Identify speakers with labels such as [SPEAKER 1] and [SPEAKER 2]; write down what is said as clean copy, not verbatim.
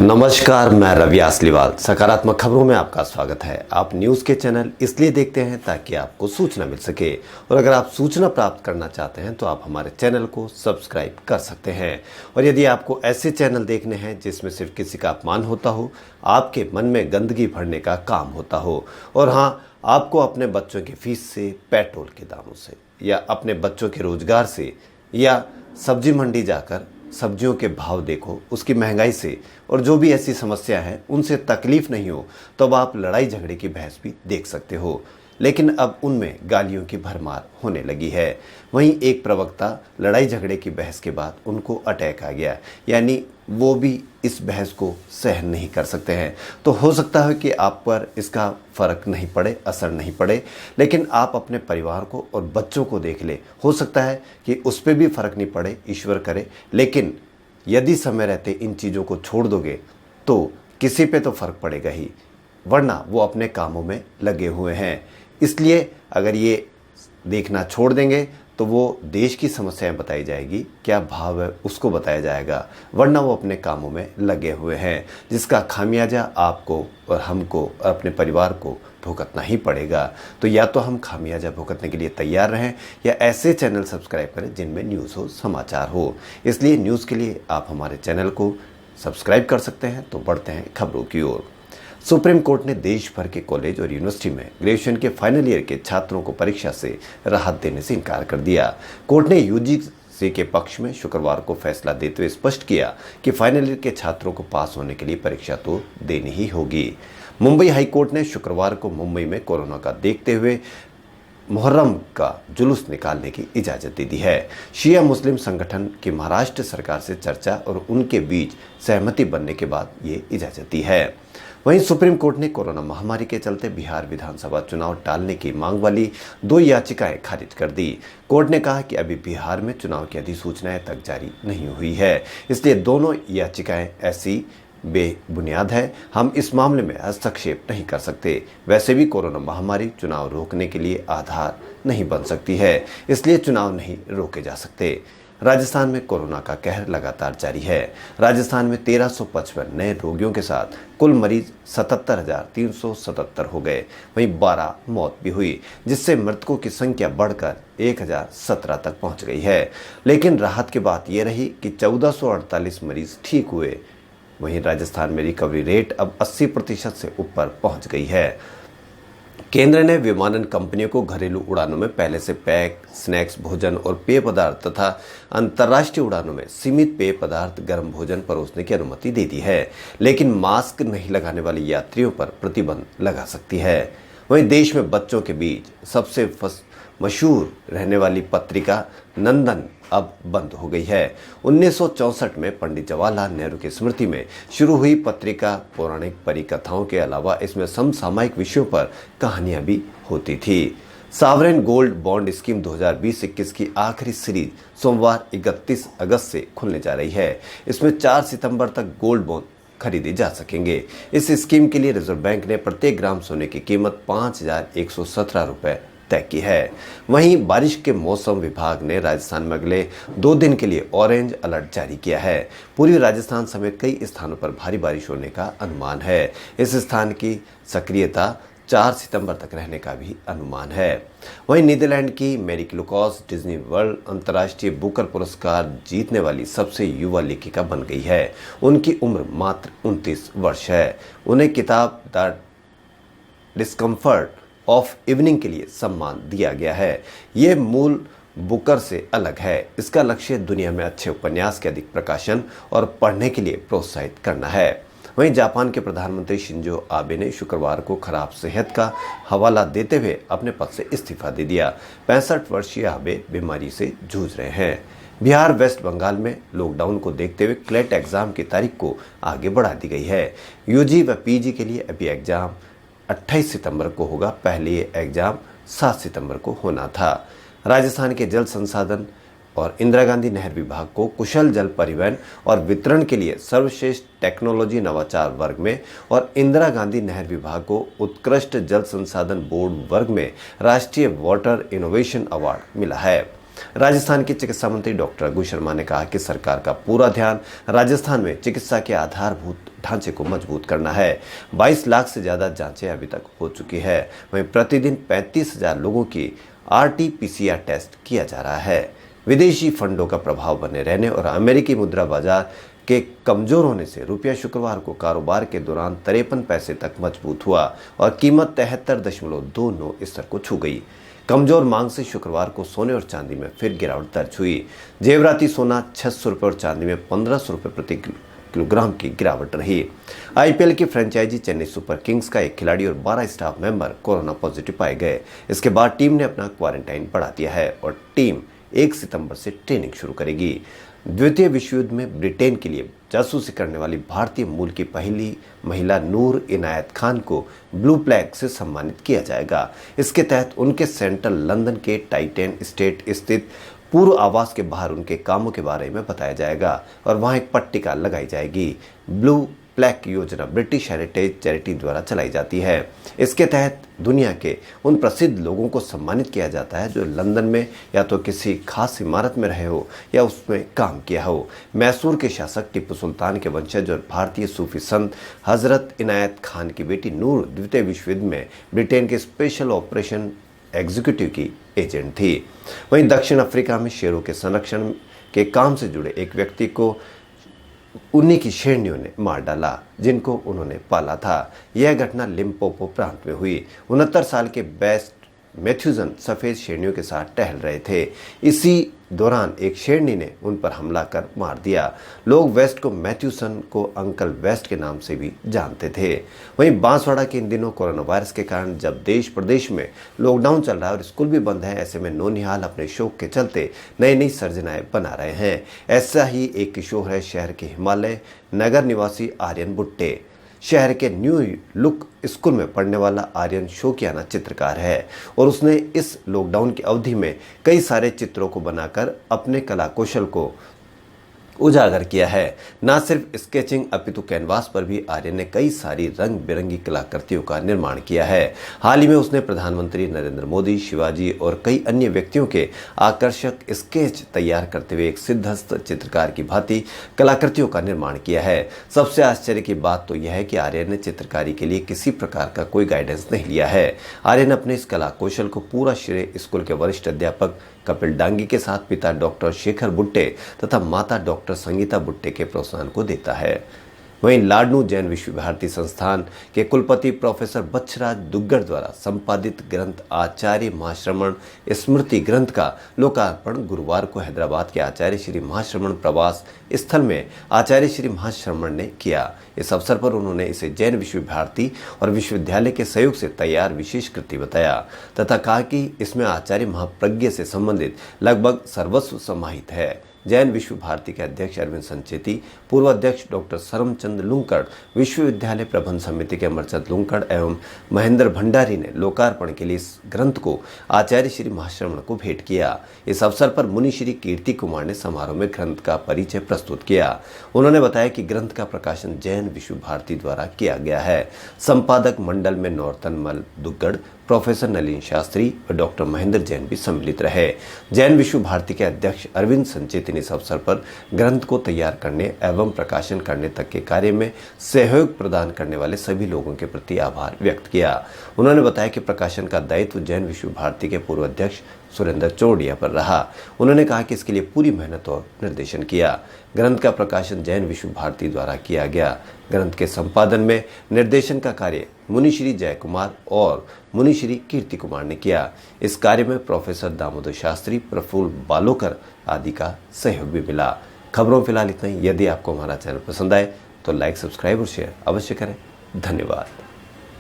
[SPEAKER 1] नमस्कार, मैं रवि आसलीवाल। सकारात्मक खबरों में आपका स्वागत है। आप न्यूज़ के चैनल इसलिए देखते हैं ताकि आपको सूचना मिल सके, और अगर आप सूचना प्राप्त करना चाहते हैं तो आप हमारे चैनल को सब्सक्राइब कर सकते हैं। और यदि आपको ऐसे चैनल देखने हैं जिसमें सिर्फ किसी का अपमान होता हो, आपके मन में गंदगी भरने का काम होता हो, और हाँ, आपको अपने बच्चों की फीस से, पेट्रोल के दामों से, या अपने बच्चों के रोजगार से, या सब्जी मंडी जाकर सब्जियों के भाव देखो, उसकी महंगाई से, और जो भी ऐसी समस्या है उनसे तकलीफ नहीं हो, तो अब आप लड़ाई झगड़े की बहस भी देख सकते हो। लेकिन अब उनमें गालियों की भरमार होने लगी है। वहीं एक प्रवक्ता लड़ाई झगड़े की बहस के बाद उनको अटैक आ गया, यानी वो भी इस बहस को सहन नहीं कर सकते हैं। तो हो सकता है कि आप पर इसका फ़र्क नहीं पड़े, असर नहीं पड़े, लेकिन आप अपने परिवार को और बच्चों को देख ले। हो सकता है कि उस पर भी फ़र्क नहीं पड़े, ईश्वर करे, लेकिन यदि समय रहते इन चीज़ों को छोड़ दोगे तो किसी पे तो फ़र्क पड़ेगा ही, वरना वो अपने कामों में लगे हुए हैं। इसलिए अगर ये देखना छोड़ देंगे तो वो देश की समस्याएं बताई जाएगी, क्या भाव है उसको बताया जाएगा, वरना वो अपने कामों में लगे हुए हैं, जिसका खामियाजा आपको और हमको और अपने परिवार को भुगतना ही पड़ेगा। तो या तो हम खामियाजा भुगतने के लिए तैयार रहें, या ऐसे चैनल सब्सक्राइब करें जिनमें न्यूज़ हो, समाचार हो। इसलिए न्यूज़ के लिए आप हमारे चैनल को सब्सक्राइब कर सकते हैं। तो बढ़ते हैं खबरों की ओर। सुप्रीम कोर्ट ने देश भर के कॉलेज और यूनिवर्सिटी में ग्रेजुएशन के फाइनल ईयर के छात्रों को परीक्षा से राहत देने से इनकार कर दिया। कोर्ट ने यूजीसी के पक्ष में शुक्रवार को फैसला देते हुए स्पष्ट किया कि फाइनल ईयर के छात्रों को पास होने के लिए परीक्षा तो देनी ही होगी। मुंबई हाईकोर्ट ने शुक्रवार को मुंबई में कोरोना का देखते हुए मुहर्रम का जुलूस निकालने की इजाज़त दे दी है। शिया मुस्लिम संगठन की महाराष्ट्र सरकार से चर्चा और उनके बीच सहमति बनने के बाद ये इजाज़त दी है। वहीं सुप्रीम कोर्ट ने कोरोना महामारी के चलते बिहार विधानसभा चुनाव टालने की मांग वाली 2 याचिकाएं खारिज कर दी। कोर्ट ने कहा कि अभी बिहार में चुनाव की अधिसूचनाएं तक जारी नहीं हुई है, इसलिए दोनों याचिकाएं ऐसी बेबुनियाद है। हम इस मामले में हस्तक्षेप नहीं कर सकते। वैसे भी कोरोना महामारी चुनाव रोकने के लिए आधार नहीं बन सकती है, इसलिए चुनाव नहीं रोके जा सकते। राजस्थान में कोरोना का कहर लगातार जारी है। राजस्थान में 1355 नए रोगियों के साथ कुल मरीज 77,377 हो गए। वहीं 12 मौत भी हुई, जिससे मृतकों की संख्या बढ़कर 1017 तक पहुंच गई है। लेकिन राहत की बात यह रही कि 1448 मरीज ठीक हुए। वहीं राजस्थान में रिकवरी रेट अब 80% से ऊपर पहुंच गई है। केंद्र ने विमानन कंपनियों को घरेलू उड़ानों में पहले से पैक स्नैक्स भोजन और पेय पदार्थ तथा अंतर्राष्ट्रीय उड़ानों में सीमित पेय पदार्थ गर्म भोजन परोसने की अनुमति दे दी है, लेकिन मास्क नहीं लगाने वाले यात्रियों पर प्रतिबंध लगा सकती है। वहीं देश में बच्चों के बीच सबसे मशहूर रहने वाली पत्रिका नंदन अब बंद हो गई है। 1964 में पंडित जवाहरलाल नेहरू की स्मृति में शुरू हुई पत्रिका पौराणिक परिकथाओं के अलावा इसमें समसामयिक विषयों पर कहानियां भी होती थी। सावरेन गोल्ड बॉन्ड स्कीम 2020-21 की आखिरी सीरीज सोमवार 31 अगस्त से खुलने जा रही है। इसमें 4 सितंबर तक गोल्ड बॉन्ड खरीदे जा सकेंगे। इस स्कीम के लिए रिजर्व बैंक ने प्रत्येक ग्राम सोने की कीमत 5,117 रुपये तय की है। वहीं बारिश के मौसम विभाग ने राजस्थान में अगले 2 दिन के लिए ऑरेंज अलर्ट जारी किया है। पूर्वी राजस्थान समेत कई स्थानों पर भारी बारिश होने का अनुमान है। इस स्थान की सक्रियता 4 सितंबर तक रहने का भी अनुमान है। वहीं नीदरलैंड की मैरी क्लूकॉस डिज्नी वर्ल्ड अंतर्राष्ट्रीय बुकर पुरस्कार जीतने वाली सबसे युवा लेखिका बन गई है। उनकी उम्र मात्र 29 वर्ष है। उन्हें किताब द डिस्कम्फर्ट ऑफ इवनिंग के लिए सम्मान दिया गया है। ये मूल बुकर से अलग है। इसका लक्ष्य दुनिया में अच्छे उपन्यास के अधिक प्रकाशन और पढ़ने के लिए प्रोत्साहित करना है। वहीं जापान के प्रधानमंत्री शिंजो आबे ने शुक्रवार को खराब सेहत का हवाला देते हुए अपने पद से इस्तीफा दे दिया। 65 वर्षीय आबे बीमारी से जूझ रहे हैं। बिहार वेस्ट बंगाल में लॉकडाउन को देखते हुए क्लेट एग्जाम की तारीख को आगे बढ़ा दी गई है। यूजी व पीजी के लिए अभी एग्जाम 28 सितंबर को होगा। पहले ये एग्जाम 7 सितंबर को होना था। राजस्थान के जल संसाधन और इंदिरा गांधी नहर विभाग को कुशल जल परिवहन और वितरण के लिए सर्वश्रेष्ठ टेक्नोलॉजी नवाचार वर्ग में और इंदिरा गांधी नहर विभाग को उत्कृष्ट जल संसाधन बोर्ड वर्ग में राष्ट्रीय वाटर इनोवेशन अवार्ड मिला है। राजस्थान के चिकित्सा मंत्री डॉक्टर रघु शर्मा ने कहा कि सरकार का पूरा ध्यान राजस्थान में चिकित्सा के आधारभूत ढांचे को मजबूत करना है। 22 लाख से ज्यादा जांचें अभी तक हो चुकी है। वहीं प्रतिदिन 35,000 लोगों की RT-PCR टेस्ट किया जा रहा है। विदेशी फंडों का प्रभाव बने रहने और अमेरिकी मुद्रा बाजार के कमजोर होने से रुपया शुक्रवार को कारोबार के दौरान 53 पैसे तक मजबूत हुआ और कीमत 73.29 स्तर को छू गई। कमजोर मांग से शुक्रवार को सोने और चांदी में फिर गिरावट दर्ज हुई। जेवराती सोना 600 रुपये और चांदी में 1500 रुपये प्रति किलोग्राम की गिरावट रही। IPL की फ्रेंचाइजी चेन्नई सुपर किंग्स का एक खिलाड़ी और 12 स्टाफ मेंबर कोरोना पॉजिटिव पाए गए। इसके बाद टीम ने अपना क्वारंटाइन बढ़ा दिया है और टीम 1 सितंबर से ट्रेनिंग शुरू करेगी। द्वितीय विश्व युद्ध में ब्रिटेन के लिए जासूसी करने वाली भारतीय मूल की पहली महिला नूर इनायत खान को ब्लू फ्लैग से सम्मानित किया जाएगा। इसके तहत उनके सेंट्रल लंदन के टाइटन स्टेट स्थित पूर्व आवास के बाहर उनके कामों के बारे में बताया जाएगा और वहां एक पट्टिका लगाई जाएगी। ब्लू फ्लैग योजना ब्रिटिश हेरिटेज चैरिटी द्वारा चलाई जाती है। इसके तहत दुनिया के उन प्रसिद्ध लोगों को सम्मानित किया जाता है जो लंदन में या तो किसी खास इमारत में रहे हो या उसमें काम किया हो। मैसूर के शासक टिप्पू सुल्तान के वंशज और भारतीय सूफी संत हजरत इनायत खान की बेटी नूर द्वितीय विश्व युद्ध में ब्रिटेन के स्पेशल ऑपरेशन एग्जीक्यूटिव की एजेंट थी। वहीं दक्षिण अफ्रीका में शेरों के संरक्षण के काम से जुड़े एक व्यक्ति को उन्हीं की शेरनियों ने मार डाला जिनको उन्होंने पाला था। यह घटना लिम्पोपो प्रांत में हुई। 69 साल के बेस्ट मैथ्यूसन सफेद शेरनियों के साथ टहल रहे थे। इसी दौरान एक शेरनी ने उन पर हमला कर मार दिया। लोग वेस्ट को मैथ्यूसन को अंकल वेस्ट के नाम से भी जानते थे। वहीं बांसवाड़ा के इन दिनों कोरोना वायरस के कारण जब देश प्रदेश में लॉकडाउन चल रहा है और स्कूल भी बंद है, ऐसे में नौनिहाल अपने शौक के चलते नई नई सर्जनाएं बना रहे हैं। ऐसा ही एक किशोर है शहर के हिमालय नगर निवासी आर्यन बुट्टे। शहर के न्यू लुक स्कूल में पढ़ने वाला आर्यन शौकियाना चित्रकार है और उसने इस लॉकडाउन की अवधि में कई सारे चित्रों को बनाकर अपने कला कौशल को उजागर किया है। न सिर्फ स्केचिंग अपितु कैनवास पर भी आर्यन ने कई सारी रंग बिरंगी कलाकृतियों का निर्माण किया है। हाल ही में उसने प्रधानमंत्री नरेंद्र मोदी, शिवाजी और कई अन्य व्यक्तियों के आकर्षक स्केच तैयार करते हुए एक सिद्धहस्त चित्रकार की भांति कलाकृतियों का निर्माण किया है। सबसे आश्चर्य की बात तो यह है कि आर्यन ने चित्रकारी के लिए किसी प्रकार का कोई गाइडेंस नहीं लिया है। आर्यन अपने इस कला कौशल को पूरा श्रेय स्कूल के वरिष्ठ अध्यापक कपिल डांगी के साथ पिता डॉक्टर शेखर बुट्टे तथा माता डॉक्टर संगीता बुट्टे के प्रोत्साहन को देता है। वहीं लाडनू जैन विश्व भारती संस्थान के कुलपति प्रोफेसर बच्छराज दुग्गड़ द्वारा संपादित ग्रंथ आचार्य महाश्रमण स्मृति ग्रंथ का लोकार्पण गुरुवार को हैदराबाद के आचार्य श्री महाश्रमण प्रवास स्थल में आचार्य श्री महाश्रमण ने किया। इस अवसर पर उन्होंने इसे जैन विश्व भारती और विश्वविद्यालय के सहयोग से तैयार विशेष कृति बताया तथा कहा कि इसमें आचार्य महाप्रज्ञ से संबंधित लगभग सर्वस्व समाहित है। जैन विश्व भारती के अध्यक्ष अरविंद संचेती, पूर्व अध्यक्ष डॉक्टर सरमचंद लुंकड़, विश्वविद्यालय प्रबंध समिति के अमरचंद लुंकड़ एवं महेंद्र भंडारी ने लोकार्पण के लिए इस ग्रंथ को आचार्य श्री महाश्रमण को भेंट किया। इस अवसर पर मुनि श्री कीर्ति कुमार ने समारोह में ग्रंथ का परिचय प्रस्तुत किया। उन्होंने बताया कि ग्रंथ का प्रकाशन जैन विश्व भारती द्वारा किया गया है। संपादक मंडल में नौरतन मल दुग्गड़, प्रोफेसर नलिन शास्त्री और डॉक्टर महेंद्र जैन भी सम्मिलित रहे। जैन विश्व भारती के अध्यक्ष अरविंद संचेती ने इस अवसर पर ग्रंथ को तैयार करने एवं प्रकाशन करने तक के कार्य में सहयोग प्रदान करने वाले सभी लोगों के प्रति आभार व्यक्त किया। उन्होंने बताया कि प्रकाशन का दायित्व जैन विश्व भारती के पूर्व अध्यक्ष सुरेंद्र चौड़िया पर रहा। उन्होंने कहा कि इसके लिए पूरी मेहनत और निर्देशन किया। ग्रंथ का प्रकाशन जैन विश्व भारती द्वारा किया गया। ग्रंथ के संपादन में निर्देशन का कार्य मुनि श्री जय कुमार और मुनि श्री कीर्ति कुमार ने किया। इस कार्य में प्रोफेसर दामोदर शास्त्री, प्रफुल्ल बालोकर आदि का सहयोग भी मिला। खबरों फिलहाल इतना ही। यदि आपको हमारा चैनल पसंद आए तो लाइक, सब्सक्राइब और शेयर अवश्य करें। धन्यवाद।